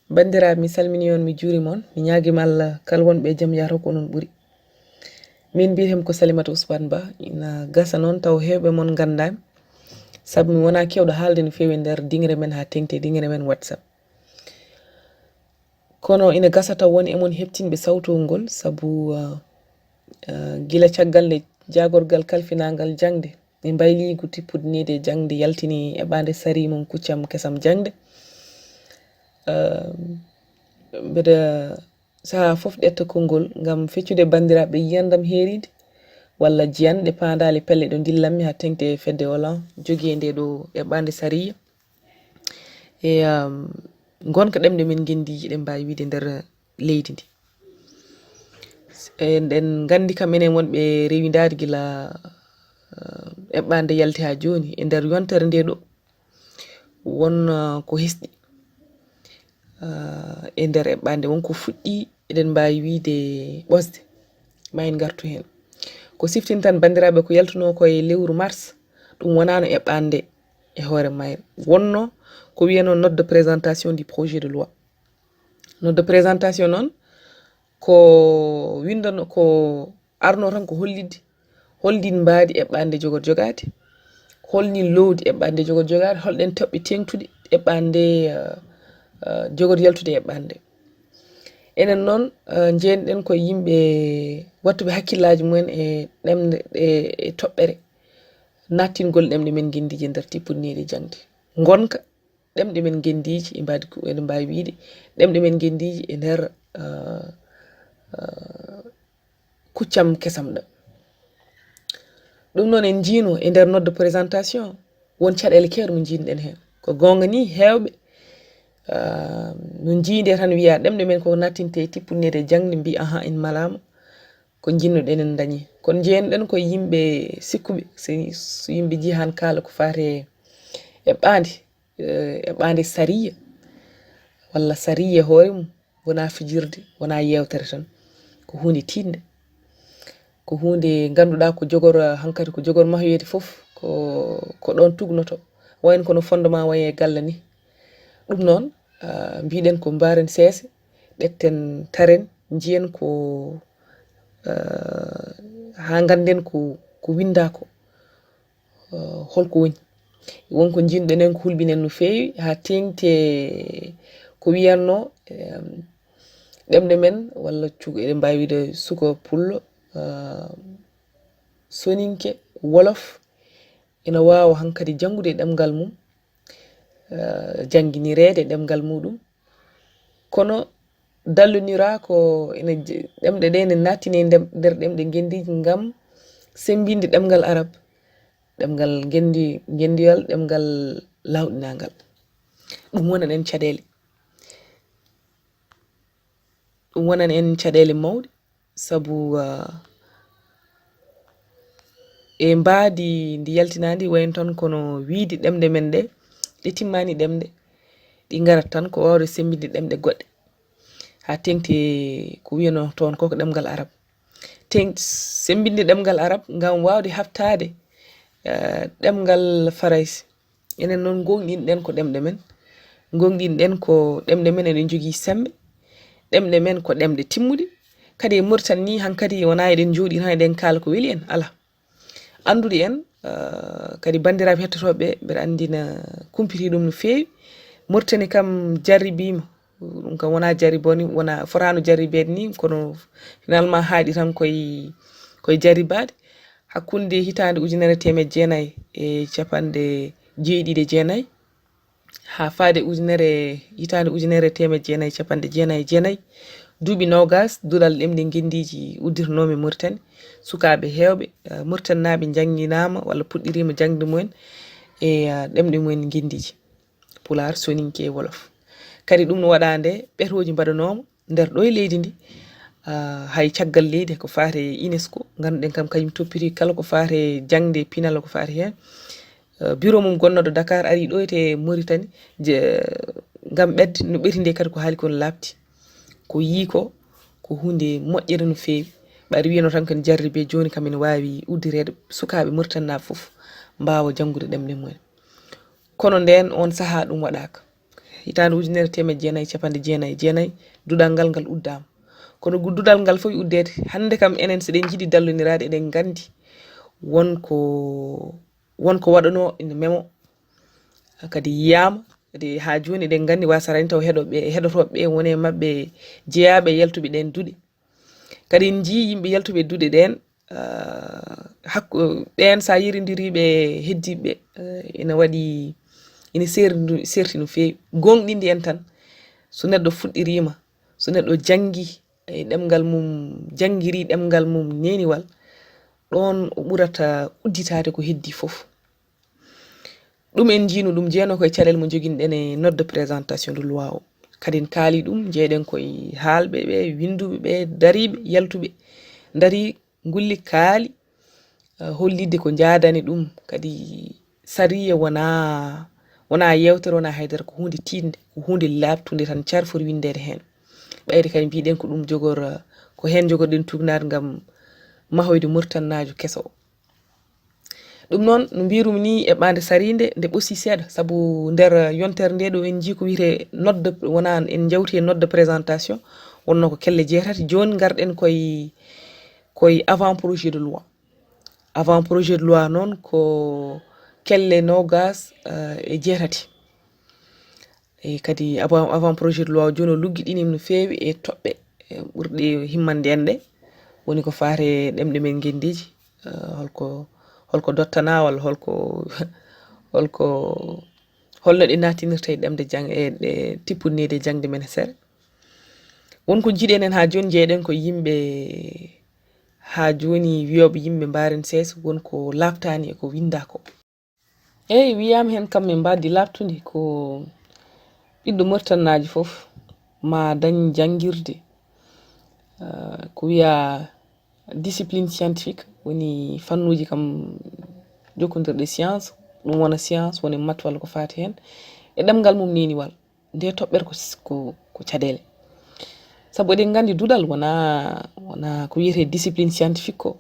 Bandira mi salmini on mi juri mon mi nyaagi mal kal wonbe jam yaro ko non buri min biitem ko Salimata Usman Ba ina gasa non taw hewbe mon gandam sab mi wona kewdo haalde no fewi der dingre men ha tengte dingre men WhatsApp kono ina gasa taw woni e mon heptinbe sawto ngol sabu gila caggal le jagorgal kalfinangal jaŋde mi bayli gu tippudi nehdi jaŋde yaltini eɓɓaande sari mum kuccam kesam jaŋde beda sa fof detta kongol ngam feccude bandirabe yandam heride walla jiyande pandale pelle do dillammi ha tengte fedde wala jogende do eɓɓaande sariyya e gonka demde min gendiji de mbawi wiide der leydi ndi en gandi kam enen wonbe rewindade gila eɓɓaande yalti ha joni e der yontere nde do won ko hisdi e der eɓɓaande won ko fuddi eden mbawi wiide bosde mayin gartu hen ko siftin tan bandirabe ko yaltuno ko e lewru mars dum wonano eɓɓaande e hoore mayre wonno ko wieno note de présentation du projet de loi note de présentation non ko windono ko arno tan ko hollide holdin mbaadi eɓɓaande jogor jogade holni lowdi eɓɓaande jogor jogade holden tobbe tengtude eɓɓaande jogor yaltude eɓɓaande enen non jeenden ko yimbe wattube hakkilaaji mumen e demde e tobbere nattingol demde men gendiji der tippudi nehdi jaŋde gonka demde men gendiji e mbaadi ko en mbawi wiide demde men gendiji e der kuccam kesam da dum non en jino e der note de présentation won cadele keer mo jinden hen ko gonga ni hewbe no jiinde tan wiya demde men ko nattinte tippudi nehdi jaŋde bi aha en malama ko jinnoden en dañi kon jeenden ko yimbe sikkube so yimbe ji han kala ko faate eɓɓaande sariyya walla sariyya hoore mum wona fijirde wona yewtere tan ko hunde tinde ko hunde ganduda ko jogor hankati ko jogor mahyoyde fof ko don tugnoto wayen kono fondement waye galla ni dum non biiden ko mbaren sese detten taren jiyen ko ha ganden ko winda ko holko woni wonko jinden en ko hulbinen no fewi ha tengte ko wiyanno demde men walla cugo eden mbawi wiide suko pullo soninke wolof ina waawa hankadi jangude demgal mum janginirede demgal mudum kono dallonira ko ina demde de ne natine der demde gendiji ngam sembinde demgal arab demgal gendiyal demgal lawdinangal dum wonan en cadele dum wonan en cadele mawde sabu e mbaadi ndi yaltinandi wayen ton kono wiidi demde men de timmani demde di ngarat tan ko wawde sembinde demde godde ha tengti ko wieno ton ko demgal arab sembinde demgal arab ngam wawde haftade demgal farais enen non gongdin den ko demde men gongdin den ko demde men en jogi sembe demde men ko demde timmudi kadi Moritani ni hankadi wona eden jodi tan eden kala ko weli en ala andude en kadi bandirabe hettotobe be andina kumpiti dum no fewi Moritani kam jarribima dum kam wona jarriboni wona forano jarribede ni kono finalement haadi tan koy jarribade hakkunde hitande ujunere temed jeenay e capande jeedide jeenay ha faade hitande ujunere temed jeenay capande jeenay duubi nogas dulal demde gendiji uddirnomi Moritani sukaabe hewbe Moritani naabe janginama walla puddirima jangde mumen e demde mumen gendiji pular soninke wolof kadi dum no wadande betoji badanomo der do e leydi ndi hay caggal leydi ko faate UNESCO ganduden kam kanyum toppiri kala ko faate jangde pinal ko faate hen bureau mum gonnodo Dakar ari do te Moritani ngam bedde no betinde kadi ko haali kon labti ko yiko ko hunde moƴƴere no fewi bari wieno tan kan jarribe joni kam en waawi uddirede sukaabe Moritani na fof mbaawa jangude demde mumen kono den on saha dum wadaka hitande ujunere temed jeenayi capanɗe jeenayi jeenayi dudal ngal uddama kono dudal ngal fof uddede hande kam enen so ɗen jiiɗi dallonirade eɗen gandi wonko waɗano ina memo kadi yiyama kadi ha joni eɗen gandi wasarani taw heɗotoɓe woni mabɓe jeeyaɓe yaltuɓe ɗen duuɗe kadi en jii yimɓe yaltuɓe duuɗe ɗen ɓen sa yiridiriɓe heddiɓe ina waɗi ina serti no fewi gonɗinde en tan so neɗɗo fuɗɗirima so neɗɗo jangi e ɗemgal mum jangiri ɗemgal mum neniwal ɗon o ɓurata udditade ko heddi fof ɗum en jino ɗum jeeno koye caɗele mo joguinoɗen e note de présentation de loi o kadi en kaali ɗum jeeɗen koye haalɓe ɓe winduɓe ɓe dariɓe yaltuɓe dari gulli kaali hollide ko jaadani ɗum kadi sariyya wona yewtere wona haydara ko hunde tinde ko hunde labtude tan carfori windede hen ɓayde kadi mbiɗen ko ɗum ko hen jogorɗen tubnade ngam mahoyde murtannajo keso o ɗum noon no mbirum ni eɓɓande sarinde nde ɓosi seeɗa saabu nder yontere nde ɗo en jii ko wiite nodde wona en jawti e nodde de présentation wonno ko kelle jeetati joni garɗen koye avant projet de loi noon ko kelle nogas e jeetati e kadi avant projet de loi joni o luggiɗinima no fewi e toɓɓe ɓurɗe himmande en ɗe woni ko faate ɗemɗe men gendiji holko dottana walla holno ɗe natinirta e ɗemde e tippudnede jangde men sere wonko jiiɗen en ha joni jeeɗen ko yimɓe ha joni wiyoɓe yimɓe mbaren seesa wonko laftani e ko winda ko eyyi wiyama hen kam min mbaddi labtude ko ɓiɗɗo murtannaji foof ma dañ jangirde ko wiya discipline scientifique woni fannuji kam jokkodirɗe science ɗum wona science woni mat walla ko fati hen e ɗemgal mum neniwal nde toɓɓere ko caɗele saabu eɗen gandi duɗal wona ko wiyete discipline scientifique ko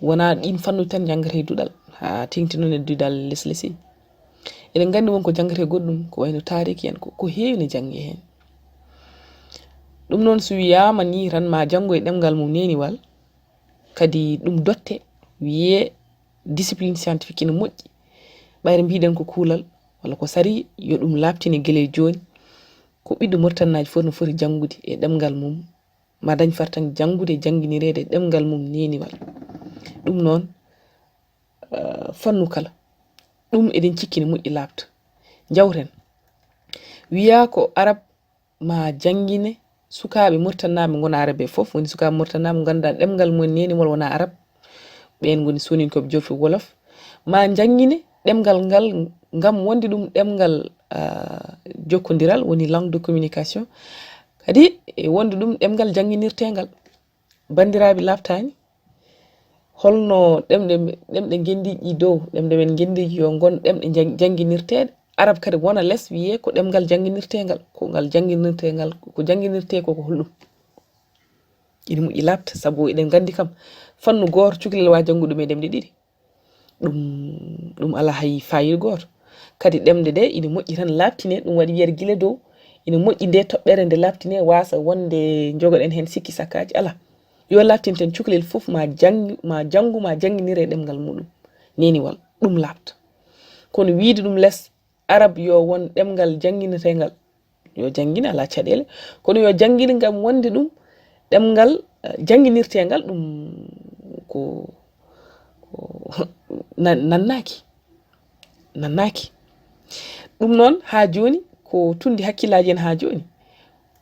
wona ɗin fannuji tan janggate duɗal ha tengti noon e duɗal leslesi eɗen gandi wonko janggate goɗɗum ko wayno tariki en ko heewi ne jangge hen ɗum noon so wiyama ni tan ma janggo e ɗemgal mum neniwal kadi ɗum dotte wiye discipline scientifique ina moƴƴi ɓayre mbiɗen ko kuulal walla ko sari yo ɗum labtine guele joni ko ɓiɗɗo murtannaji fof no foti janggude e ɗemgal mum ma dañ fartan janggude janguinirede e ɗemgal mum neniwal ɗum noon fannu kala ɗum eɗen cikkini moƴƴi labta jawten wiya ko arab ma jangine sukaɓe murtannaɓe gona arabe foof woni sukaɓe murtannaɓe ganduɗa ɗemgal mum neniwal wona arab ɓen goni soninkoɓe jofi wolof ma jangine ɗemgal ngal ngam wonde ɗum ɗemgal jokkodiral woni langue de communication kadi wonde ɗum ɗemgal janginirtegal bandiraɓe laftani holno ɗemɗe gendiji dow ɗemɗe men gendiji yo gon ɗemɗe janginirteɗe arab kadi wona less wiye ko ɗemgal janginirtegal ko janginirte ko holɗum ina moƴƴi labta saabu eɗen gandi kam fannu goto cukalel wawi janggude ɗum e ɗemɗe ɗiɗi ɗum ala hay fayida goto kadi ɗemɗe ɗe ina moƴƴi tan labtine ɗum waɗi wiyede guila dow ina moƴƴi nde toɓɓere nde labtine wasa wonde jogoɗen hen sikki sakkaji ala yo labtin ten cukalel foof ma janginire ɗemgal muɗum neniwal ɗum labta kono wiide ɗum less arab yo won ɗemgal janginirtegal yo jangine ala caɗele kono yo jangine ngam wonde ɗum ɗemgal janginirtegal ɗum ko nannaki ɗum noon ha joni ko tundi hakkillaji en ha joni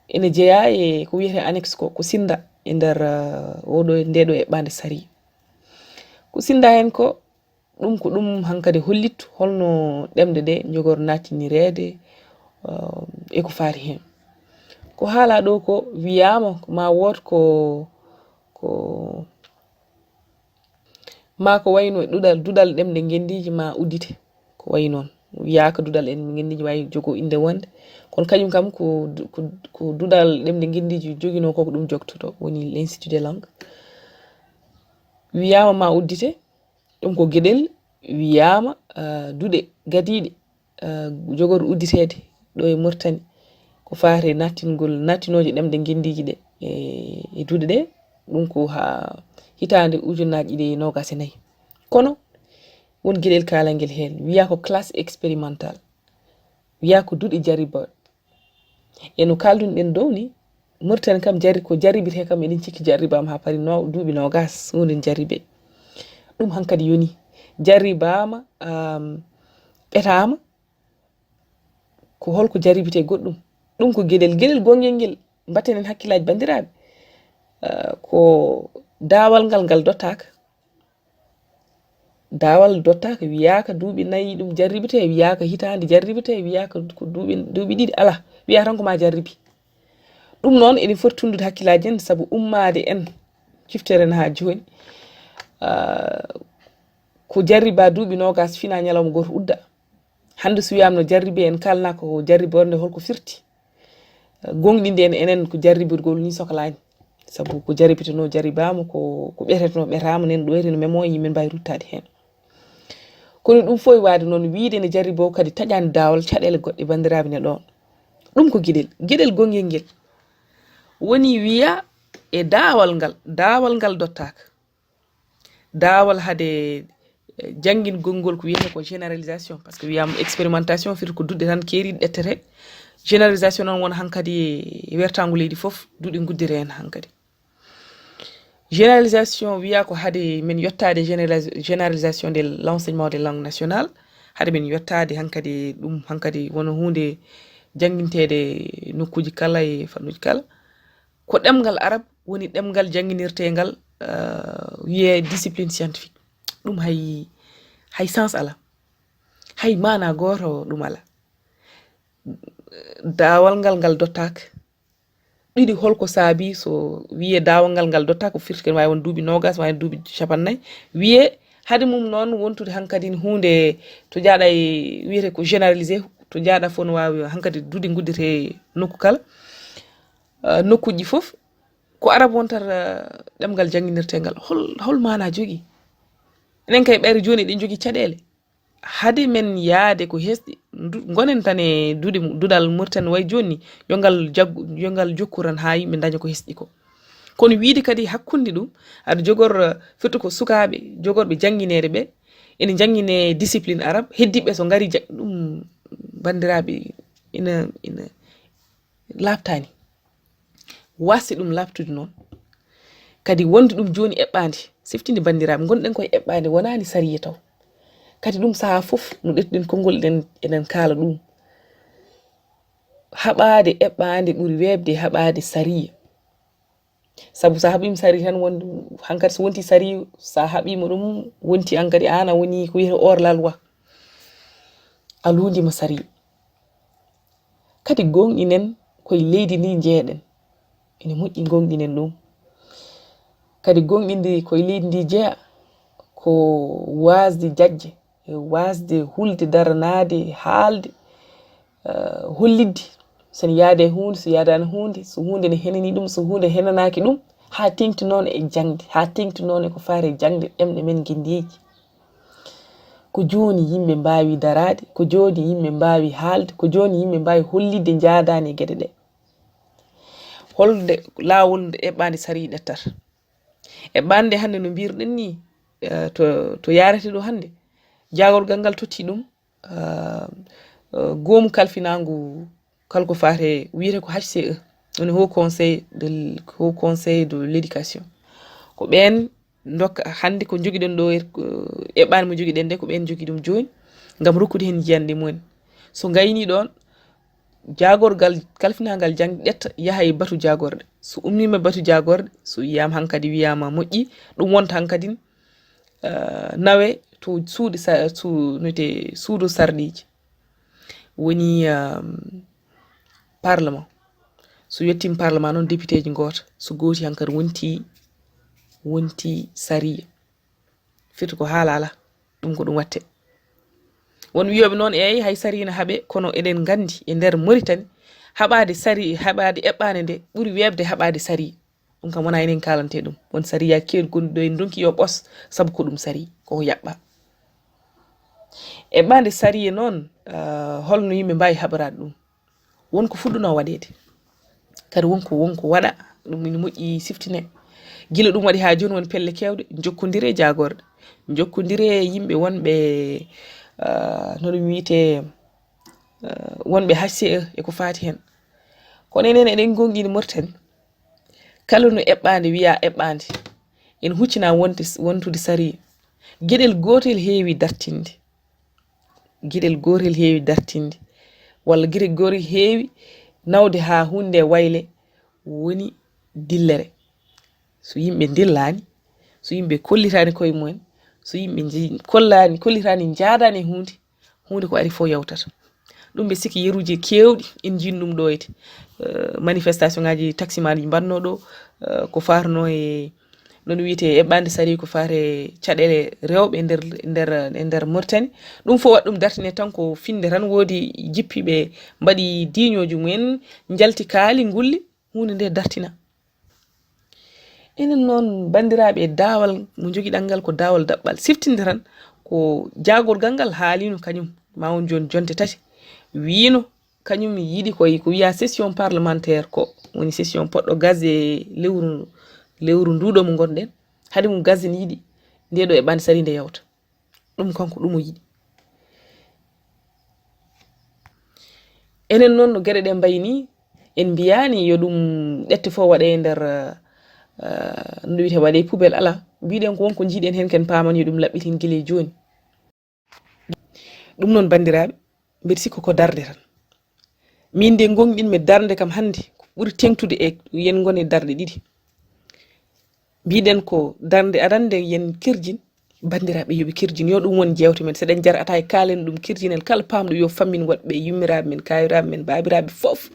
ene jeeya e ko wiyete annexe ko sinda e nder ndeɗo eɓɓande sari ko sinda hen ko ɗum hankadi hollittu holno ɗemɗe ɗe jogor natinirede eko faari hen ko haala ɗo ko wiyama ma wood ko wayno duɗal ɗemɗe gendiji ma uddite ko way noon wiyaka duɗal en gendiji wawi jogo inde wonde kono kañum kam ko duɗal ɗemɗe gendiji jogino koko ɗum jogtoto woni l'institut des langues wiyama ma uddite ɗum ko gueɗel wiyama duuɗe gadiɗe jogor udditede ɗo e Moritani ko faare natinoje ɗemɗe gendiji ɗe e duuɗe ɗe ɗum ko ha hitande ujunaji ɗe 24 kono won gueɗel kalangel heen wiya ko classe expérimental wiya ko duuɗi jariba eno kaldun ɗen dow ni Moritani kam ko jaribite kam eɗen cikki jaribama ha pari duuɓi 20 hunden jaribe ɗum hankadi yoni jaribama ɓetama ko holko jaribite goɗɗum ɗum ko gueɗel gongel ngel battenen hakkillaji bandiraɓe ko dawal ngal dottaka dawal dottaka wiyaka duuɓi 4 ɗum jarribite wiyaka hitande jarribite wiyaka ko duuɓi ɗiɗi ala wiya tan ko ma jarribi ɗum noon eɗen foti tundude hakkillaji en sabu ummade en cifteren ha joni ko jarriba duuɓi 20 fina nyalawma goto udda hande so wiyama no jarribe en kalna ko jarriborde holko firti gonɗinde en enen ko jarribirgol ni sohlani sabu ko jarribiteno jarribama ko ɓeteteno ɓetama nen ɗo no memo yimin mbawi ruttade hen kono ɗum foy wade noon wiide ne jarribo kadi taƴani dawal caɗele goɗɗe bandiraɓe ne ɗon ɗum ko gueɗel gongel ngel woni wiya e dawal ngal dottaka dawal hade jangin gongol ko wiyete ko généralisation parce que wiyam expérimentation firi ko duɗɗe tan keeriɗe ɗettete généralisation noon won hankadi e wertago leydi foof duuɗi guddire hen hankadi généralisation wiya ko hade min yottade généralisation de l'enseignement des langues nationales hade min yottade hankadi ɗum hankadi wono hunde jangintede nokkuji kala e fannuji kala ko ɗemgal arab woni ɗemgal janginirtegal wiye discipline scientifique ɗum hay sens ala hay mana goto ɗum ala dawal ngal dottaka ɗiɗi holko saabi so wiye dawal ngal dottaka ko firti ken wawi won duuɓi 20 wawi duuɓi 50 wiye hade mum noon wontude hankadi hunde to jaaɗa e wiyete ko généralisé to jaaɗa fof no wawi hankadi duuɗi guddite nokku kala nokkuji foof ko arab wontata ɗemgal janginirtegal hol mana jogui enen kay ɓayre joni ɗen jogui caɗele hade men yaade ko hesɗi gonen tan e duɗal Moritani way joni yongal jokkuran ha yimɓe daña ko hesɗi ko kono wiide kadi hakkunde ɗum aɗa jogor firtu ko sukaɓe jogorɓe janginede ɓe ene jangine discipline arab heddiɓe so ngari ɗum bandiraɓe ina labtani wasti ɗum labtude noon kadi wonde ɗum joni eɓɓande siftinde bandiraɓe gonɗen koye eɓɓande wonani sariyya taw kadi ɗum saha foof no ɗettuɗen konngol enen kala ɗum haɓade eɓɓande ɓuuri webde haɓade sariyya sabu sa haɓima sariyya tan wonde hankadi so wonti sariyya sa haɓima ɗum wonti hankadi an a woni ko wiyete hors la loi a lundima sariyya kadi gonɗinen koye leydi ndi jeeɗen ene moƴƴi gonɗinen ɗum kadi gonɗinde koye leydi ndi jeeya ko wasde jajje wasde hulde daranade haalde hollidde sen yaade hunde so yaadani hunde so hunde ne henani ɗum so hunde henanaki ɗum ha tengti noon e jangde ha tengti noon e ko faare jangde ɗemɗe men guendeji ko joni yimɓe mbawi darade ko joni yimɓe mbawi haalde ko joni yimɓe mbawi hollidde jaadani e gueɗe ɗe holde lawol nde eɓɓande sariyya ɗettata eɓɓande hande no mbirɗen ni to yarete ɗo hande jagorgal ngal totti ɗum goomu kalfinangu kalko fate wiyete ko HCE woni haut conseil de l'éducation ko ɓen dokka hande ko jogiɗen ɗo eɓɓande mo jogiɗen nde ko ɓen jogi ɗum joni ngam rokkude hen jiyande mumen so gayni ɗon jagorgal kalfinangal jangde ɗetta yaha e batu jagorde so ummima batu jagorde so wiyama hankadi wiyama moƴƴi ɗum wonta hankadi nawe to suudu sarɗiji woni parlement so yettima parlement noon député ji goto so gooti hankadi wonti sariyya firti ko haala ala ɗum ko ɗum watte won wiyoɓe noon eyi hay sariyya ne haaɓe kono eɗen gandi e nder Moritani haɓade eɓɓande nde ɓuuri webde haɓade sariyya ɗum kam wona enen kalante ɗum won sariyya keeɗi gonɗi ɗo en donki yo ɓos saabu ko ɗum sariyya koko yaɓɓa eɓɓande sariyya noon holno yimɓe mbawi haɓrade ɗum wonko fuɗɗuno waɗede kadi wonko waɗa ɗum ina moƴƴi siftine gila ɗum waɗi ha joni won pelle kewɗe jokkodire jagorde jokkodire yimɓe wonɓe no ɗum wiite wonɓe HCE e ko fati hen kono enen eɗen gonɗini Moritani kala no eɓɓaande wiya eɓɓaande en huccina wontude sariyya gueɗel gotel heewi dartinde walla gueɗel gotel heewi nawde ha hunde wayle woni dillere so yimɓe dillani so yimɓe kollitani koye mumen so yimɓe kollitani jaadani hunde ko ari fo yawtata ɗum ɓe sikki yeruji kewɗi en jin ɗum ɗo ete manifestation ngaji taximaji mbanno ɗo ko farno e non wiite eɓɓaande sariyya ko fare caɗele rewɓe nder Moritani ɗum fo waɗɗum dartine tan ko finde tan woodi jippiɓe mbaɗi diñoji mumen jalti kaali ngulli hunde nde dartina enen noon bandiraɓe dawal mo jogiɗan ngal ko dawal daɓɓal siftinde tan ko jagorgal ngal haalino kañum ma won jonte tati wiino kañum yiɗi ko wiya session parlementaire ko woni session poɗɗo gazé lewru nduɗo mo gonɗen hade mum gazé yiɗi nde ɗo eɓɓaande sariyya nde yawta ɗum kanko ɗum o yiɗi enen noon no gueɗe ɗe mbayni en mbiyani yo ɗum ɗette fo waɗe nder no wiite waɗe poubelle ala mbiɗen ko wonko jiiɗen hen ken pamani yo ɗum labɓitin guile joni ɗum noon bandiraɓe mbeɗa sikka ko darde tan min de gonɗinmi darde kam hande ko ɓuri tengtude e yen gone darde ɗiɗi mbiɗen ko darde arande yen kirjin bandiraɓe yoɓe kirjin yo ɗum won jewte men seɗen jara ata e kaalen ɗum kirjinel kala pamɗo yo fammin waɗɓe yummiraɓe men kayiraɓe men babiraɓe fof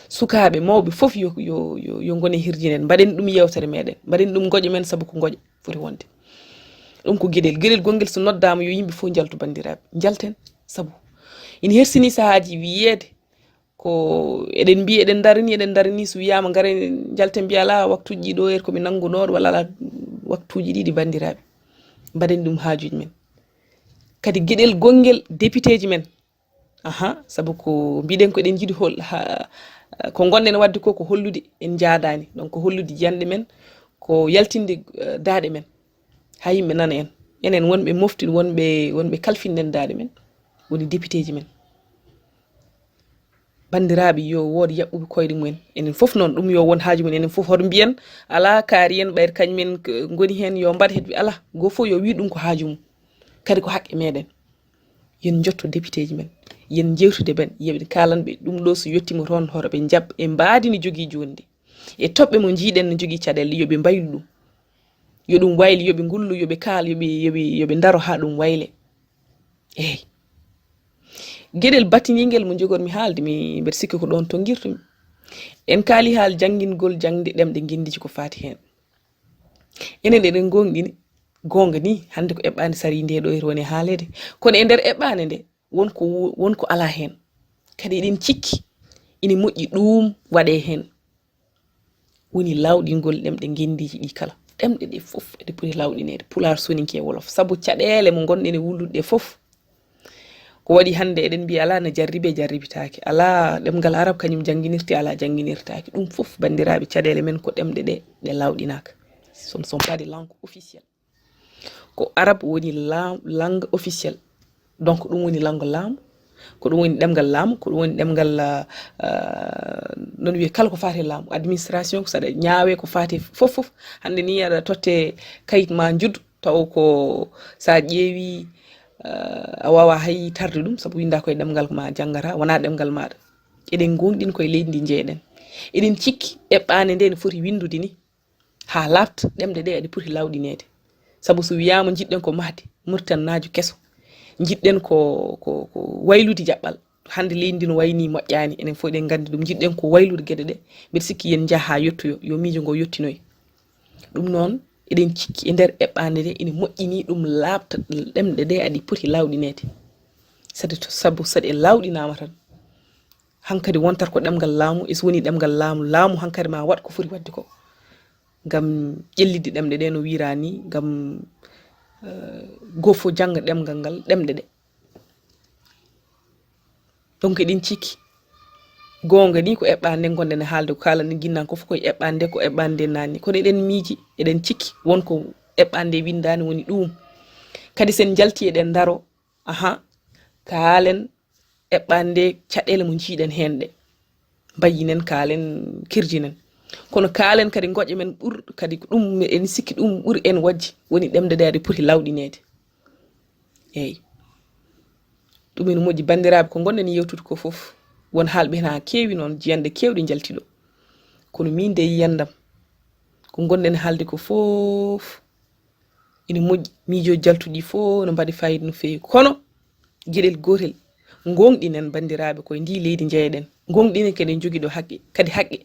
sukaɓe mawɓe fof yo gone hirjinen mbaɗen ɗum yewtere meɗen mbaɗen ɗum goƴe men saabu ko goƴe foti wonde ɗum ko gueɗel gongel so noddama yo yimɓe fof jaltu bandiraɓe jalten saabu ina hersini sahaji wiyede ko eɗen mbi eɗen darini so wiyama ngare jalten mbiya ala waktuji ɗo er komi nangunoɗo walla ala waktuji ɗiɗi bandiraɓe mbaɗen ɗum hajuji men kadi gueɗel gongel député ji men saabu ko mbiɗen ko eɗen jiiɗi ko gonɗen wadde ko hollude en jaadani donc ko hollude janɗe men ko yaltinde daaɗe men ha yimɓe nana en enen wonɓe mofti wonɓe kalfinnen daaɗe men woni député ji men bandiraɓe yo wood yaɓɓuɓe koyɗe mumen enen fof noon ɗum yo won haaju men enen fof hoto mbiyen ala kaari en ɓayr kañumen goni hen yo mbaɗ hedɓe ala go fof yo wi ɗum ko haaju mum kadi ko haqqe meɗen yen jotto député ji men yen jewtude ben yeɓe kalanɓe ɗum ɗo so yettima toon hoto ɓe jab e mbaadi jogui joni e toɓɓe mo jiiɗen no jogui caɗele yoɓe mbaylu ɗum yo ɗum wayli yoɓe ngullu yoɓe kaal yoɓe daro ha ɗum wayle eyyi gueɗel battinigel mo jogormi haalde mbeɗa sikki ko ɗon to guirtumi en kaali haal janngingol jaŋde ɗemɗe guindiji ko fati hen enen eɗen gonɗini gonga ni hande ko eɓɓaande sariyya nde ɗo woni haalede kono e nder eɓɓaande nde wonko ala hen kadi eɗen cikki ina moƴƴi ɗum waɗe hen woni lawɗingol ɗemɗe guindiji ɗi kala ɗemɗe ɗe fof eɗe poti lawɗinede pular soninke wolof saabu caɗele mo gonɗen e wulluɗe fof ko waɗi hande eɗen mbiya ala no jarribitaki ala ɗemgal arab kañum jangguinirte ala jangguinirtaki ɗum fof bandiraɓe caɗele men ko ɗemɗe ɗe lawɗinaka ce ne sont pas des langues officielles ko arab woni langue officielle donc ɗum woni langue laamu ko ɗum woni ɗemgal laamu ko ɗum woni ɗemgal non wiye kala ko fati laamu administration ko saɗa ñaawe ko fati fof hande ni aɗa totte kayit ma juddu taw ko sa ƴeewi a wawa hay tarde ɗum saabu winda koye ɗemgal ma janggata wona ɗemgal maɗa eɗen gonɗin koye leydi ndi jeeɗen eɗen cikki eɓɓaande nde ne foti windude ni ha labta ɗemɗe ɗe eɗe poti lawɗinede saabu so wiyama jiɗɗen ko mahde Moritani keso jiɗɗen ko waylude jaɓɓal hande leydi ndi no wayni moƴƴani enen fof eɗen gandi ɗum jiɗɗen ko waylude gueɗe ɗe mbeɗa sikki yen jaaha ha yettoyo yo miijo ngo yettinoy ɗum noon eɗen cikki e nder eɓɓaande nde ina moƴƴini ɗum labta ɗemɗe ɗe aɗi poti lawɗinede saabu saɗe lawɗinama tan hankkadi wontat ko ɗemgal laamu e so woni ɗemgal laamu hankkadi ma waɗ ko foti wadde ko ngam ƴellide ɗemɗe ɗe no wirani ngam gofo jangga ɗemgal ngal ɗemɗe ɗe donc eɗen cikki gonga ni ko eɓɓande gonden haalde ko kala ni ginnan ko fof ko eɓɓande nani kono eɗen miiji eɗen cikki wonko eɓɓande windani woni ɗum kadi sen jalti eɗen daro aha kaalen eɓɓande caɗele mo jiiɗen hen ɗe bayinen kaalen kirjinen kono kaalen kadi goƴe men ɓur kadi ko ɗum en sikki ɗum ɓuri en wajji woni ɗemde ɗe poti lawɗinede eyyi ɗum ene moƴƴi bandiraɓe ko gonɗen yewtude ko fof won haalɓe hen ha keewi noon jiyande kewɗe jaltiɗo kono min de yiyandam ko gonɗen haalde ko fof ina moƴƴi miijoji jaltuɗi fof no mbaɗi fayida no fewi kono gueɗel gotel gonɗinen bandiraɓe koye ndi leydi jeeyaɗen gonɗinen kadi jogui ɗo haqqe kadi haqqe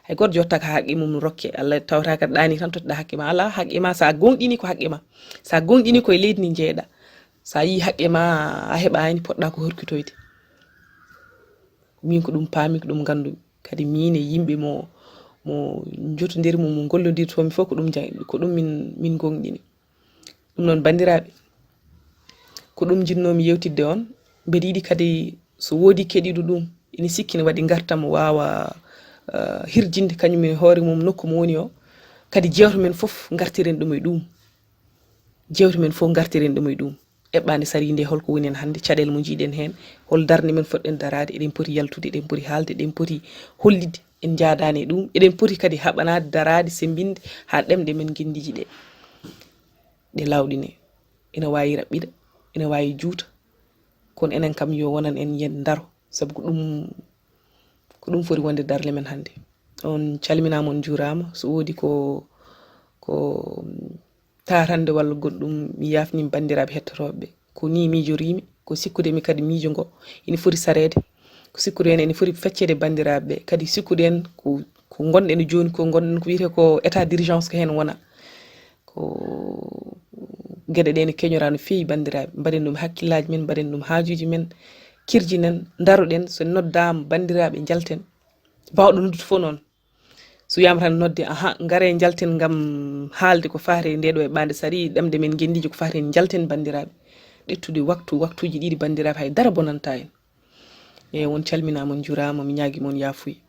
hay goto jotta ka haqqe mum rokke Allah tawata kadi ɗani tan totteɗa haqqe ma ala haqqe ma sa gonɗini ko haqqe ma sa gonɗini koye leydi ndi jeeyaɗa sa yi haqqe ma a heɓani poɗɗa ko horkitoyde min ko ɗum paami ko ɗum gandumi kadi min e yimɓe mo jotodiri mo gollodirtomi fof ko ɗum min gonɗini ɗum noon bandiraɓe ko ɗum jinnomi yewtidde on mbeɗa yiɗi kadi so woodi keɗiɗo ɗum ina sikki ne waɗi gartam wawa hirjinde kañum e hoore mum nokku mo woni o kadi jewto men fof gartiren ɗum e ɗum jewto men fof gartiren ɗum e ɗum eɓɓande sari nde holko woni hen hande caɗele mo jiiɗen hen hol darde men foɗɗen darade eɗen poti yaltude eɗen poti haalde eɗen poti hollide en jaadani e ɗum eɗen poti kadi haɓanade darade sembinde ha ɗemɗe men guindiji ɗe lawɗine ina wawi raɓɓiɗa ina wawi juuta kono enen kam yo wonan en yen daro saabu ko ɗum foti wonde darle men hande on calminama on juurama so woodi ko tarande walla goɗɗum mi yafnimi bandiraɓe hettotoɓe ko ni miijorimi ko sikkudemi kadi miijo ngo ina foti sarede ko sikkude en ene foti feccede bandiraɓe kadi sikkude en ko gonɗen joni ko gonɗen ko wiyete ko état d'urgence ko hen wona ko gueɗe ɗe ne keñora no fewi bandiraɓe mbaɗen ɗum hakkillaji men mbaɗen ɗum haajuji men kirjinen daroɗen so noddama bandiraɓe jalten bawɗo noddude fof noon so wiyama tan nodde aha gaare jalten gam haalde ko fate nde ɗo e ɓande sari ɗemde men guendiji ko fate jalten bandiraɓe ɗettude waktuji ɗiɗi bandiraɓe hay dara bonanta en e won calminama on juurama mi ñaguimon yafuya